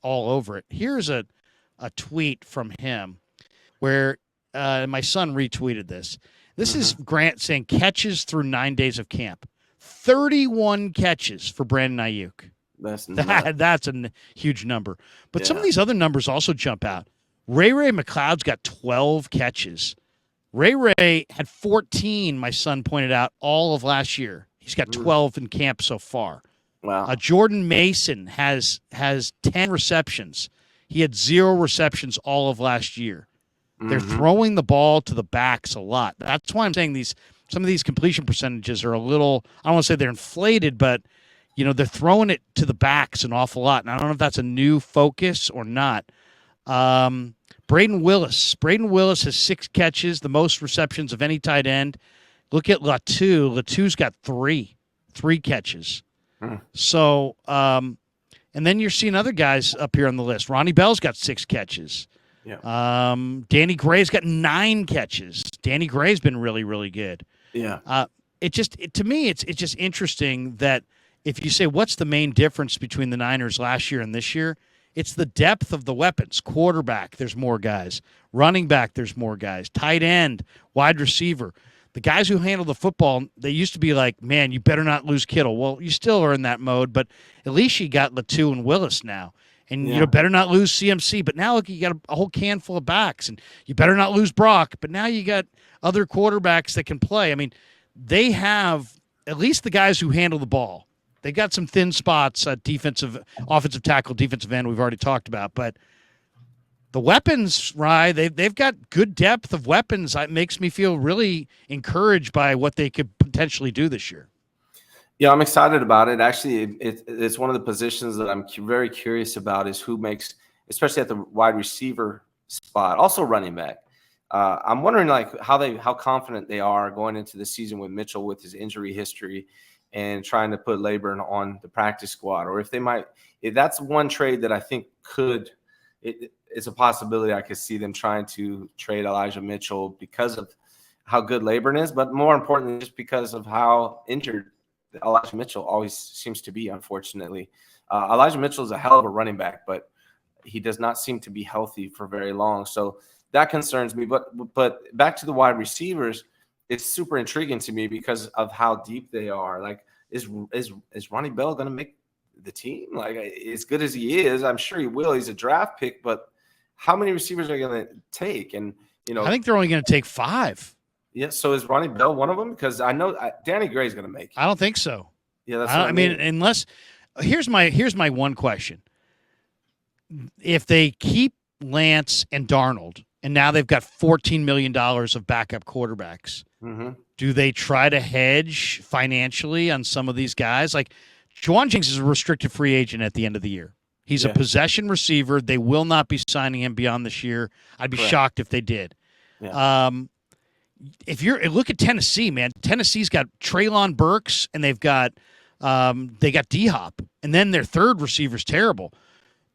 all over it. Here's a tweet from him where my son retweeted this. This is Grant saying catches through 9 days of camp. 31 catches for Brandon Ayuk. That's a huge number. But some of these other numbers also jump out. Ray McLeod's got 12 catches. Ray had 14, my son pointed out, all of last year. He's got 12 in camp so far. Wow. Jordan Mason has 10 receptions. He had 0 receptions all of last year. They're throwing the ball to the backs a lot. That's why I'm saying some of these completion percentages are a little, I don't want to say they're inflated, but they're throwing it to the backs an awful lot. And I don't know if that's a new focus or not. Braden Willis has 6 catches, the most receptions of any tight end. Look at Latu. Latu's got 3 catches. So, and then you're seeing other guys up here on the list. Ronnie Bell's got 6 catches. Yeah. Danny Gray's got 9 catches. Danny Gray's been really, really good. Yeah. To me, it's just interesting that if you say what's the main difference between the Niners last year and this year, it's the depth of the weapons. Quarterback, there's more guys. Running back, there's more guys. Tight end, wide receiver. The guys who handle the football, they used to be like, man, you better not lose Kittle. Well, you still are in that mode, but at least you got Latu and Willis now. And better not lose CMC. But now look, you got a whole can full of backs. And you better not lose Brock. But now you got other quarterbacks that can play. I mean, they have at least the guys who handle the ball. They got some thin spots at offensive tackle, defensive end we've already talked about. But the weapons, Rye, they've got good depth of weapons. It makes me feel really encouraged by what they could potentially do this year. Yeah, I'm excited about it. Actually, it's one of the positions that I'm very curious about is who makes, especially at the wide receiver spot, also running back. I'm wondering how confident they are going into the season with Mitchell with his injury history and trying to put Laban on the practice squad, or if that's one trade that I think it's a possibility. I could see them trying to trade Elijah Mitchell because of how good Laban is, but more importantly, just because of how injured Elijah Mitchell always seems to be, unfortunately. Elijah Mitchell is a hell of a running back, but he does not seem to be healthy for very long. So that concerns me. But back to the wide receivers, it's super intriguing to me because of how deep they are. Like, is Ronnie Bell going to make the team? Like, as good as he is, I'm sure he will. He's a draft pick, but how many receivers are going to take? And I think they're only going to take 5. Yeah, so is Ronnie Bell one of them? Because I know Danny Gray's going to make it. I don't think so. Yeah, that's what I mean. Unless here's my one question. If they keep Lance and Darnold, and now they've got $14 million of backup quarterbacks, do they try to hedge financially on some of these guys? Like, Juwan Jennings is a restricted free agent at the end of the year. He's a possession receiver. They will not be signing him beyond this year. I'd be shocked if they did. Yeah. If you look at Tennessee, man, Tennessee's got Treylon Burks and they've got D-Hop, and then their third receiver's terrible.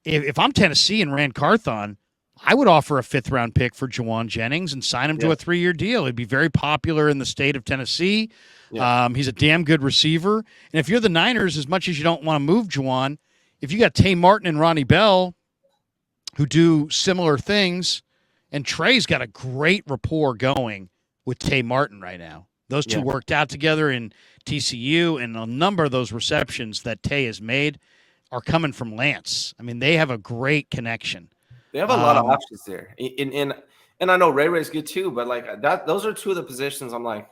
If I'm Tennessee and Rand Carthon, I would offer a 5th-round pick for Juwan Jennings and sign him to a 3-year deal. It'd be very popular in the state of Tennessee. Yeah. He's a damn good receiver. And if you're the Niners, as much as you don't want to move Juwan, if you got Tay Martin and Ronnie Bell who do similar things, and Trey's got a great rapport going with Tay Martin right now. Those two worked out together in TCU, and a number of those receptions that Tay has made are coming from Lance. I mean, they have a great connection. They have a lot of options there. And I know Ray's good too, but like that, those are two of the positions I'm like.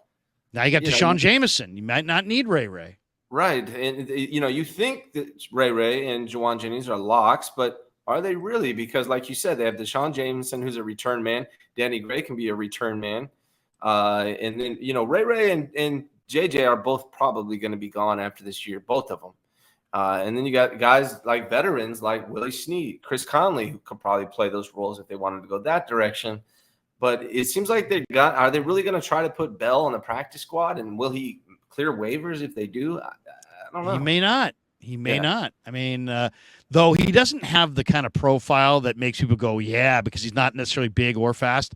Now you got Deshaun Jameson. You might not need Ray. Right. And, you think that Ray and Juwan Jennings are locks, but are they really? Because like you said, they have Deshaun Jameson, who's a return man. Danny Gray can be a return man. And then, Ray and JJ are both probably going to be gone after this year, both of them. And then you got guys like veterans like Willie Snead, Chris Conley, who could probably play those roles if they wanted to go that direction. But it seems like are they really going to try to put Bell on the practice squad? And will he clear waivers if they do? I don't know. He may not. I mean, though he doesn't have the kind of profile that makes people go, yeah, because he's not necessarily big or fast.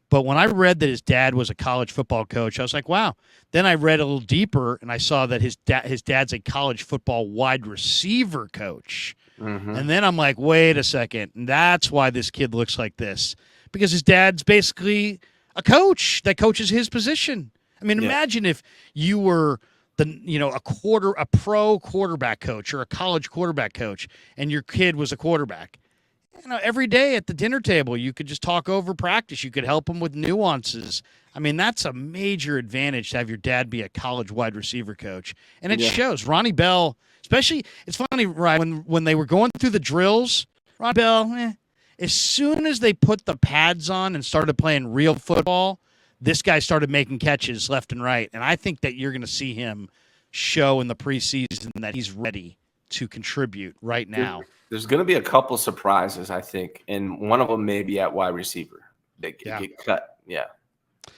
But when I read that his dad was a college football coach, I was like, wow. Then I read a little deeper, and I saw that his dad's a college football wide receiver coach. And then I'm like, wait a second. And that's why this kid looks like this, because his dad's basically a coach that coaches his position. I mean, imagine if you were a pro quarterback coach or a college quarterback coach, and your kid was a quarterback. Every day at the dinner table, you could just talk over practice. You could help them with nuances. I mean, that's a major advantage to have your dad be a college wide receiver coach. And it shows. Ronnie Bell, especially, it's funny, right, when they were going through the drills, Ronnie Bell, as soon as they put the pads on and started playing real football, this guy started making catches left and right. And I think that you're going to see him show in the preseason that he's ready to contribute right now. There's going to be a couple surprises, I think, and one of them may be at wide receiver. They get cut. Yeah.